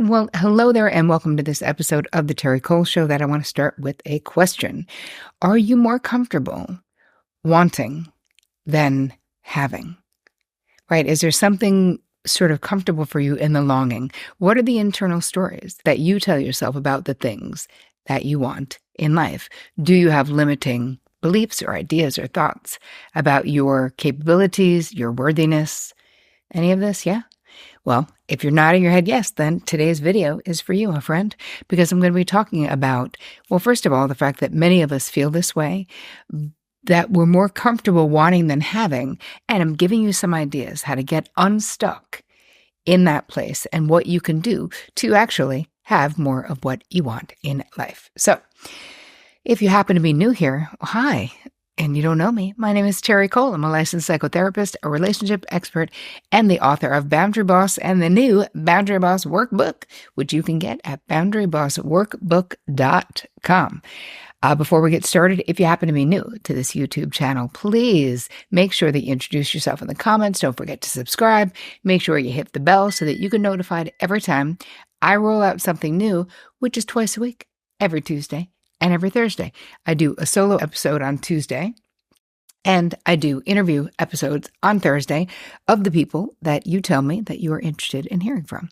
Well, hello there, and welcome to this episode of the Terri Cole Show that I want to start with a question. Are you more comfortable wanting than having? Right? Is there something sort of comfortable for you in the longing? What are the internal stories that you tell yourself about the things that you want in life? Do you have limiting beliefs or ideas or thoughts about your capabilities, your worthiness, any of this? Yeah? Well, if you're nodding your head yes, then today's video is for you, my friend, because I'm going to be talking about, well, first of all, the fact that many of us feel this way, that we're more comfortable wanting than having, and I'm giving you some ideas how to get unstuck in that place and what you can do to actually have more of what you want in life. So, if you happen to be new here, hi. And you don't know me, my name is Terri Cole. I'm a licensed psychotherapist, a relationship expert, and the author of Boundary Boss and the new Boundary Boss Workbook, which you can get at boundarybossworkbook.com. Before we get started, if you happen to be new to this YouTube channel, please make sure that you introduce yourself in the comments. Don't forget to subscribe. Make sure you hit the bell so that you get notified every time I roll out something new, which is twice a week, every Tuesday and every Thursday. I do a solo episode on Tuesday, and I do interview episodes on Thursday of the people that you tell me that you are interested in hearing from.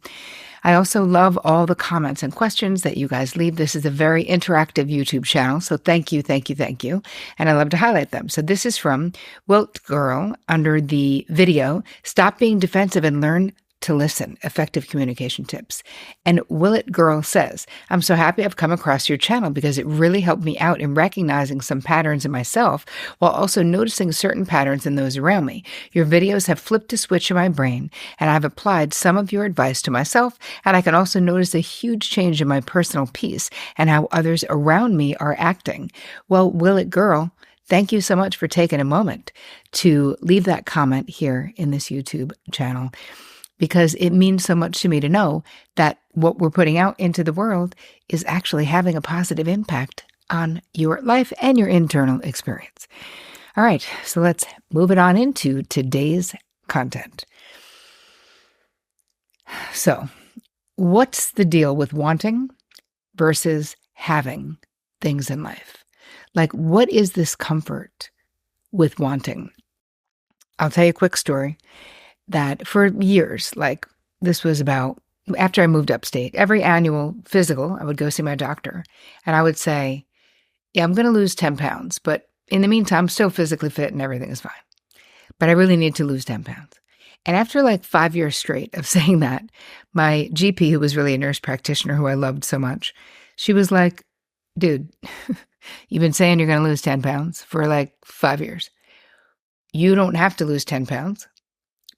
I also love all the comments and questions that you guys leave. This is a very interactive YouTube channel, so thank you. And I love to highlight them. So this is from Wilt Girl under the video, Stop Being Defensive and Learn to Listen, Effective Communication Tips. And Willet Girl says, I'm so happy I've come across your channel because it really helped me out in recognizing some patterns in myself while also noticing certain patterns in those around me. Your videos have flipped a switch in my brain, and I've applied some of your advice to myself, and I can also notice a huge change in my personal peace and how others around me are acting. Well, Willet Girl, thank you so much for taking a moment to leave that comment here in this YouTube channel, because it means so much to me to know that what we're putting out into the world is actually having a positive impact on your life and your internal experience. All right, so let's move it on into today's content. So, what's the deal with wanting versus having things in life? Like, what is this comfort with wanting? I'll tell you a quick story. That for years, like this was about after I moved upstate, every annual physical, I would go see my doctor and I would say, yeah, I'm going to lose 10 pounds, but in the meantime, I'm still physically fit and everything is fine. But I really need to lose 10 pounds. And after like 5 years straight of saying that, my GP, who was really a nurse practitioner who I loved so much, she was like, dude, you've been saying you're going to lose 10 pounds for like 5 years. You don't have to lose 10 pounds.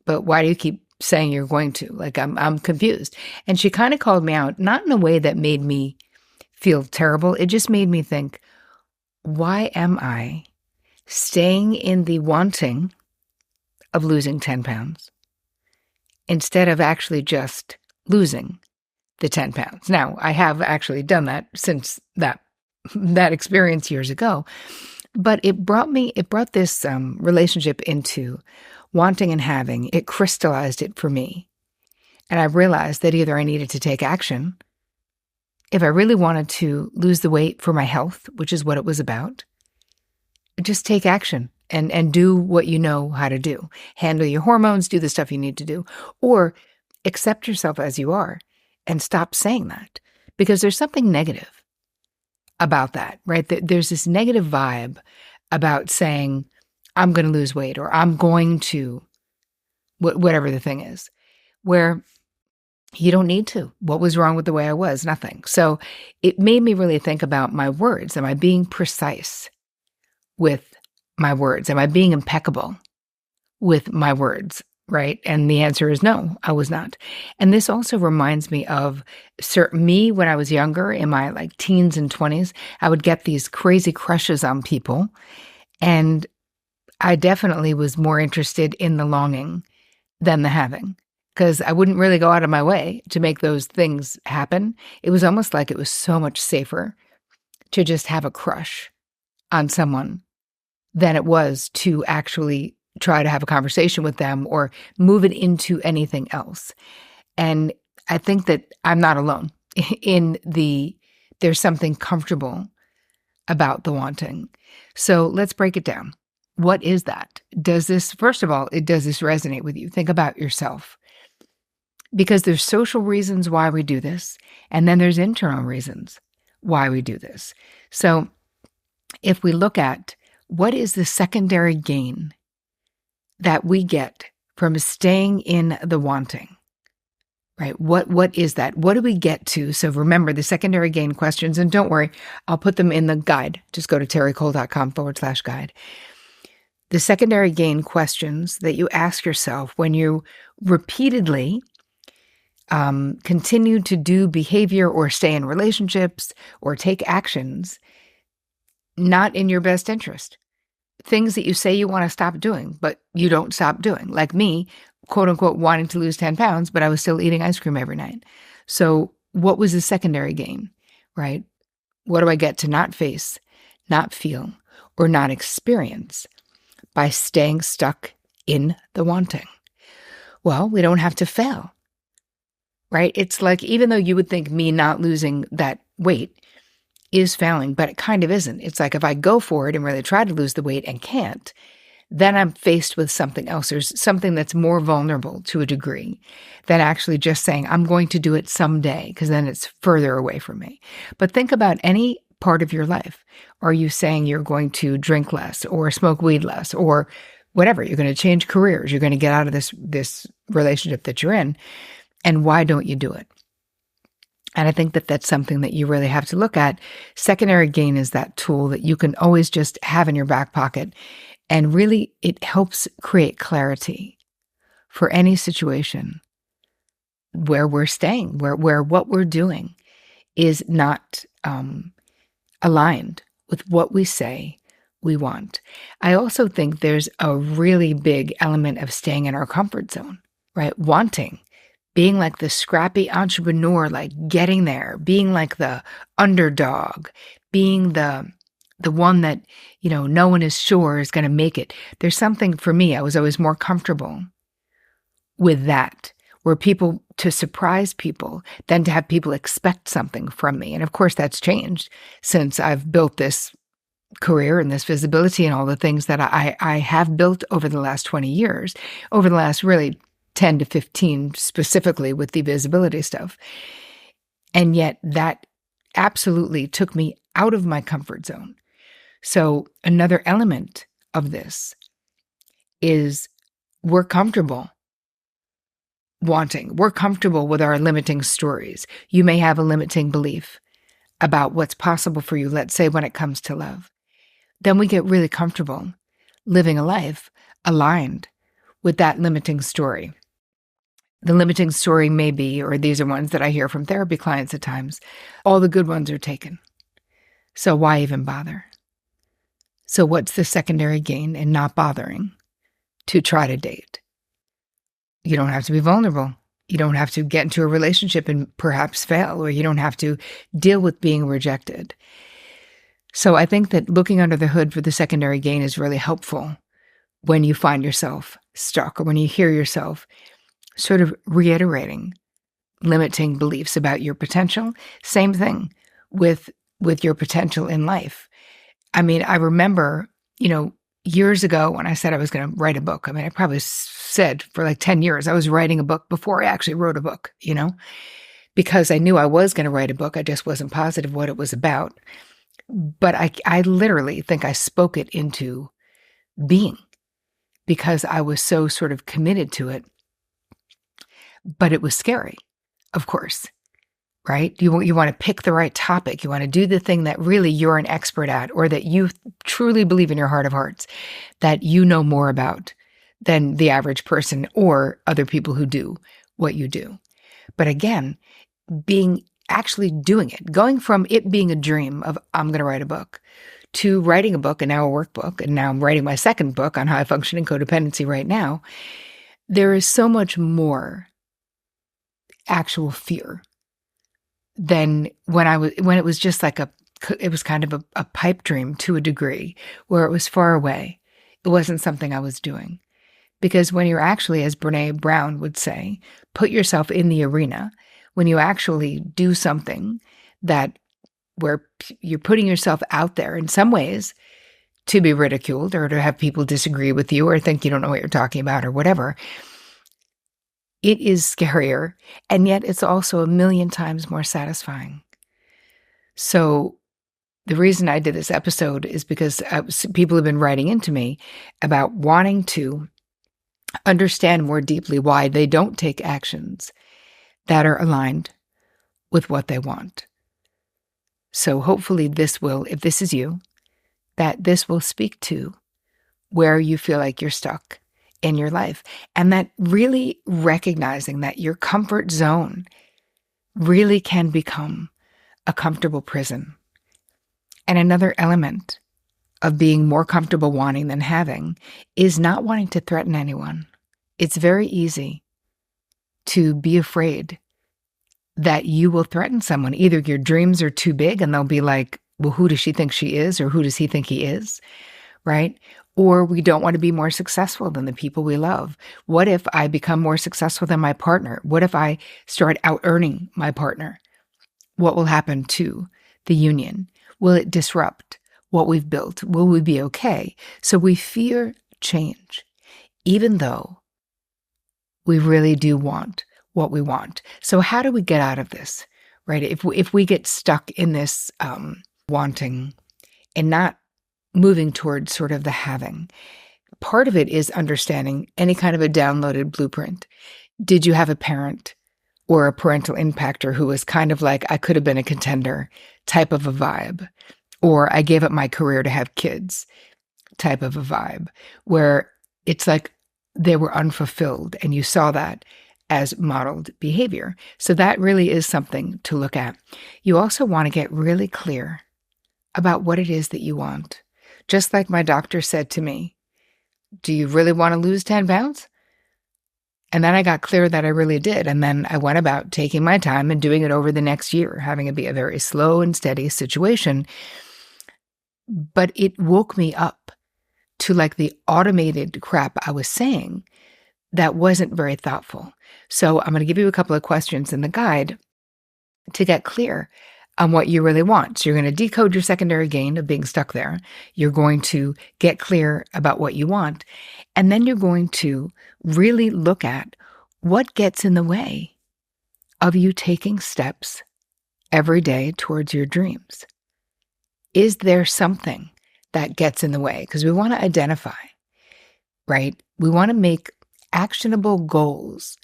But why do you keep saying you're going to? Like, I'm confused. And she kind of called me out, not in a way that made me feel terrible. It just made me think, why am I staying in the wanting of losing 10 pounds instead of actually just losing the 10 pounds? Now, I have actually done that since that experience years ago. But it brought this relationship into wanting and having. It crystallized it for me. And I realized that either I needed to take action if I really wanted to lose the weight for my health, which is what it was about. Just take action and do what you know how to do. Handle your hormones, do the stuff you need to do, or accept yourself as you are and stop saying that, because there's something negative about that, right? There's this negative vibe about saying, I'm going to lose weight, or I'm going to, whatever the thing is, where you don't need to. What was wrong with the way I was? Nothing. So it made me really think about my words. Am I being precise with my words? Am I being impeccable with my words? Right? And the answer is no, I was not. And this also reminds me of me when I was younger, in my like teens and 20s. I would get these crazy crushes on people, and I definitely was more interested in the longing than the having, because I wouldn't really go out of my way to make those things happen. It was almost like it was so much safer to just have a crush on someone than it was to actually try to have a conversation with them or move it into anything else. And I think that I'm not alone in there's something comfortable about the wanting. So let's break it down. What is that? First of all, does this resonate with you? Think about yourself. Because there's social reasons why we do this, and then there's internal reasons why we do this. So if we look at what is the secondary gain that we get from staying in the wanting, right? What is that? What do we get to? So remember the secondary gain questions, and don't worry, I'll put them in the guide. Just go to terricole.com/guide. The secondary gain questions that you ask yourself when you repeatedly continue to do behavior or stay in relationships or take actions not in your best interest. Things that you say you want to stop doing, but you don't stop doing. Like me, quote unquote, wanting to lose 10 pounds, but I was still eating ice cream every night. So what was the secondary gain, right? What do I get to not face, not feel, or not experience by staying stuck in the wanting? Well, we don't have to fail. Right? It's like, even though you would think me not losing that weight is failing, but it kind of isn't. It's like if I go for it and really try to lose the weight and can't, then I'm faced with something else. There's something that's more vulnerable to a degree than actually just saying, I'm going to do it someday, because then it's further away from me. But think about any part of your life. Are you saying you're going to drink less or smoke weed less or whatever? You're going to change careers. You're going to get out of this relationship that you're in. And why don't you do it? And I think that that's something that you really have to look at. Secondary gain is that tool that you can always just have in your back pocket. And really, it helps create clarity for any situation where we're staying, where what we're doing is not aligned with what we say we want. I also think there's a really big element of staying in our comfort zone, right? Wanting. Being like the scrappy entrepreneur, like getting there, being like the underdog, being the one that, no one is sure is going to make it. There's something, for me, I was always more comfortable with that, where to surprise people than to have people expect something from me. And of course, that's changed since I've built this career and this visibility and all the things that I have built over the last 20 years, over the last really 10 to 15 specifically with the visibility stuff. And yet that absolutely took me out of my comfort zone. So another element of this is we're comfortable wanting. We're comfortable with our limiting stories. You may have a limiting belief about what's possible for you, let's say when it comes to love. Then we get really comfortable living a life aligned with that limiting story. The limiting story may be, or these are ones that I hear from therapy clients at times, all the good ones are taken. So why even bother? So what's the secondary gain in not bothering to try to date? You don't have to be vulnerable. You don't have to get into a relationship and perhaps fail, or you don't have to deal with being rejected. So I think that looking under the hood for the secondary gain is really helpful when you find yourself stuck, or when you hear yourself sort of reiterating limiting beliefs about your potential. Same thing with your potential in life. I mean, I remember, years ago when I said I was going to write a book. I mean, I probably said for like 10 years I was writing a book before I actually wrote a book, because I knew I was going to write a book. I just wasn't positive what it was about. But I literally think I spoke it into being because I was so sort of committed to it. But it was scary, of course, right? You want to pick the right topic. You want to do the thing that really you're an expert at, or that you truly believe in your heart of hearts that you know more about than the average person or other people who do what you do. But again, actually doing it, going from it being a dream of I'm going to write a book to writing a book and now a workbook, and now I'm writing my second book on high functioning codependency right now. There is so much more actual fear than when it was just like it was kind of a pipe dream to a degree, where it was far away. It wasn't something I was doing. Because when you're actually, as Brene Brown would say, put yourself in the arena, when you actually do something that where you're putting yourself out there in some ways to be ridiculed or to have people disagree with you or think you don't know what you're talking about or whatever, it is scarier. And yet it's also a million times more satisfying. So the reason I did this episode is because people have been writing into me about wanting to understand more deeply why they don't take actions that are aligned with what they want. So hopefully this will, if this is you, that this will speak to where you feel like you're stuck in your life, and that really recognizing that your comfort zone really can become a comfortable prison. And another element of being more comfortable wanting than having is not wanting to threaten anyone. It's very easy to be afraid that you will threaten someone. Either your dreams are too big and they'll be like, well, who does she think she is? Or who does he think he is? Right? Or we don't want to be more successful than the people we love. What if I become more successful than my partner? What if I start out-earning my partner? What will happen to the union? Will it disrupt what we've built? Will we be okay? So we fear change, even though we really do want what we want. So how do we get out of this, right? If we get stuck in this wanting and not moving towards sort of the having, part of it is understanding any kind of a downloaded blueprint. Did you have a parent or a parental impactor who was kind of like, I could have been a contender type of a vibe, or I gave up my career to have kids type of a vibe, where it's like they were unfulfilled and you saw that as modeled behavior. So that really is something to look at. You also want to get really clear about what it is that you want. Just like my doctor said to me, do you really want to lose 10 pounds? And then I got clear that I really did. And then I went about taking my time and doing it over the next year, having it be a very slow and steady situation. But it woke me up to like the automated crap I was saying that wasn't very thoughtful. So I'm going to give you a couple of questions in the guide to get clear on what you really want. So you're going to decode your secondary gain of being stuck there. You're going to get clear about what you want. And then you're going to really look at what gets in the way of you taking steps every day towards your dreams. Is there something that gets in the way? Because we want to identify, right? We want to make actionable goals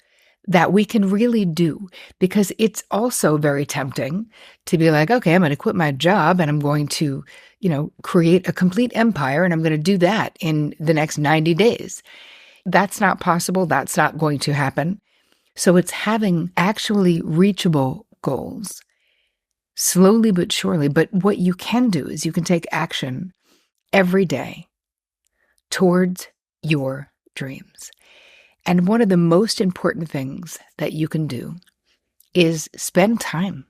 that we can really do, because it's also very tempting to be like, okay, I'm going to quit my job and I'm going to, create a complete empire, and I'm going to do that in the next 90 days. That's not possible. That's not going to happen. So it's having actually reachable goals, slowly but surely. But what you can do is you can take action every day towards your dreams. And one of the most important things that you can do is spend time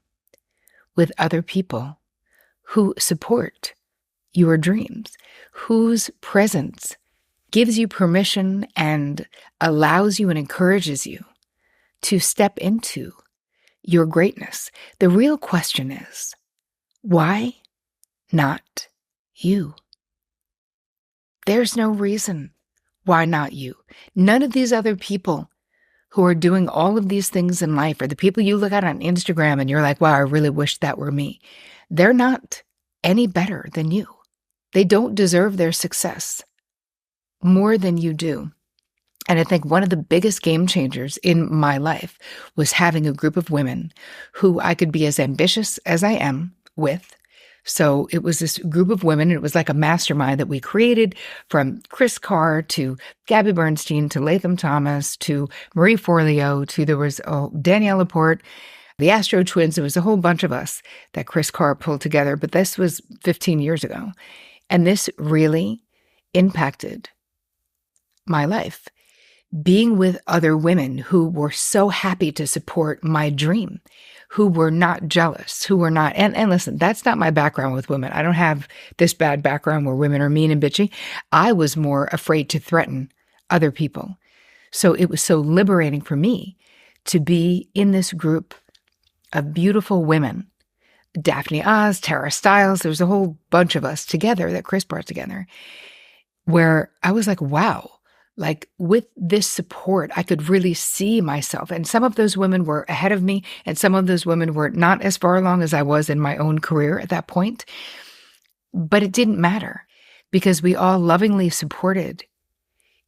with other people who support your dreams, whose presence gives you permission and allows you and encourages you to step into your greatness. The real question is, why not you? There's no reason why not you. None of these other people who are doing all of these things in life, or the people you look at on Instagram and you're like, wow, I really wish that were me. They're not any better than you. They don't deserve their success more than you do. And I think one of the biggest game changers in my life was having a group of women who I could be as ambitious as I am with. So it was this group of women. It was like a mastermind that we created, from Chris Carr to Gabby Bernstein to Latham Thomas to Marie Forleo to there was Danielle Laporte, the Astro Twins. It was a whole bunch of us that Chris Carr pulled together. But this was 15 years ago. And this really impacted my life. Being with other women who were so happy to support my dream, who were not jealous, who were not, and listen, that's not my background with women. I don't have this bad background where women are mean and bitchy. I was more afraid to threaten other people. So it was so liberating for me to be in this group of beautiful women, Daphne Oz, Tara Stiles, there's a whole bunch of us together that Chris brought together, where I was like, wow, like with this support, I could really see myself. And some of those women were ahead of me, and some of those women were not as far along as I was in my own career at that point. But it didn't matter because we all lovingly supported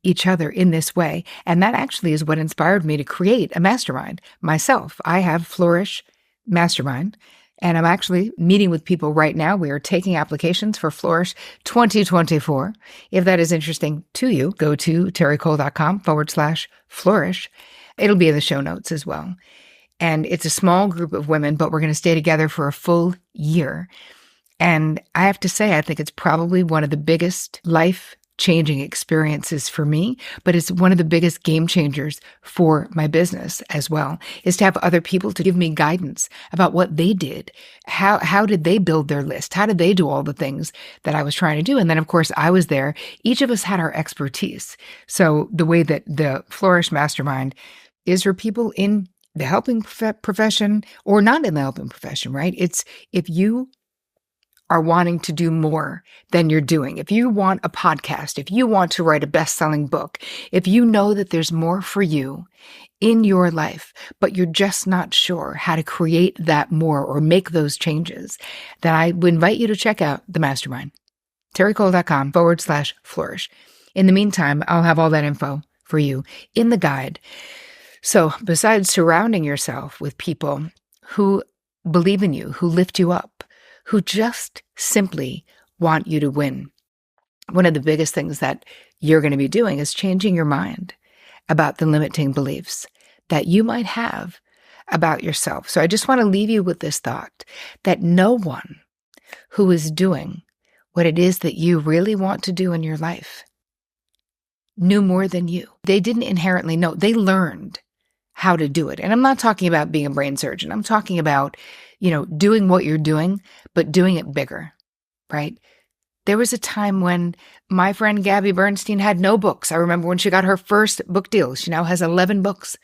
each other in this way. And that actually is what inspired me to create a mastermind myself. I have Flourish Mastermind, and I'm actually meeting with people right now. We are taking applications for Flourish 2024. If that is interesting to you, go to terricole.com/flourish. It'll be in the show notes as well. And it's a small group of women, but we're going to stay together for a full year. And I have to say, I think it's probably one of the biggest life-changing experiences for me, but it's one of the biggest game changers for my business as well, is to have other people to give me guidance about what they did. How did they build their list? How did they do all the things that I was trying to do? And then, of course, I was there. Each of us had our expertise. So the way that the Flourish Mastermind is for people in the helping profession or not in the helping profession, right? It's if you are wanting to do more than you're doing, if you want a podcast, if you want to write a best-selling book, if you know that there's more for you in your life, but you're just not sure how to create that more or make those changes, then I would invite you to check out the mastermind, terricole.com/flourish. In the meantime, I'll have all that info for you in the guide. So besides surrounding yourself with people who believe in you, who lift you up, who just simply want you to win, one of the biggest things that you're going to be doing is changing your mind about the limiting beliefs that you might have about yourself. So I just want to leave you with this thought that no one who is doing what it is that you really want to do in your life knew more than you. They didn't inherently know. They learned how to do it. And I'm not talking about being a brain surgeon. I'm talking about, doing what you're doing, but doing it bigger, right? There was a time when my friend Gabby Bernstein had no books. I remember when she got her first book deal. She now has 11 books,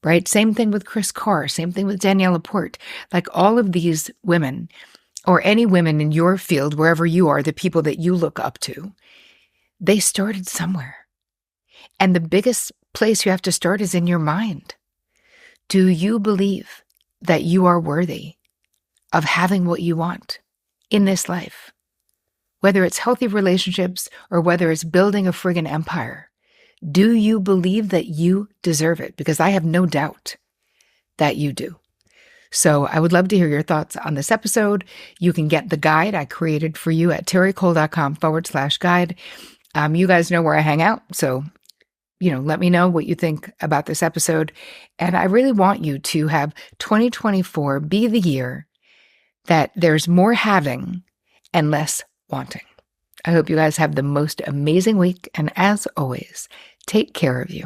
right? Same thing with Chris Carr. Same thing with Danielle Laporte. Like all of these women, or any women in your field, wherever you are, the people that you look up to, they started somewhere. And the biggest place you have to start is in your mind. Do you believe that you are worthy of having what you want in this life? Whether it's healthy relationships or whether it's building a friggin' empire, do you believe that you deserve it? Because I have no doubt that you do. So I would love to hear your thoughts on this episode. You can get the guide I created for you at terricole.com/guide. You guys know where I hang out, so let me know what you think about this episode. And I really want you to have 2024 be the year that there's more having and less wanting. I hope you guys have the most amazing week. And as always, take care of you.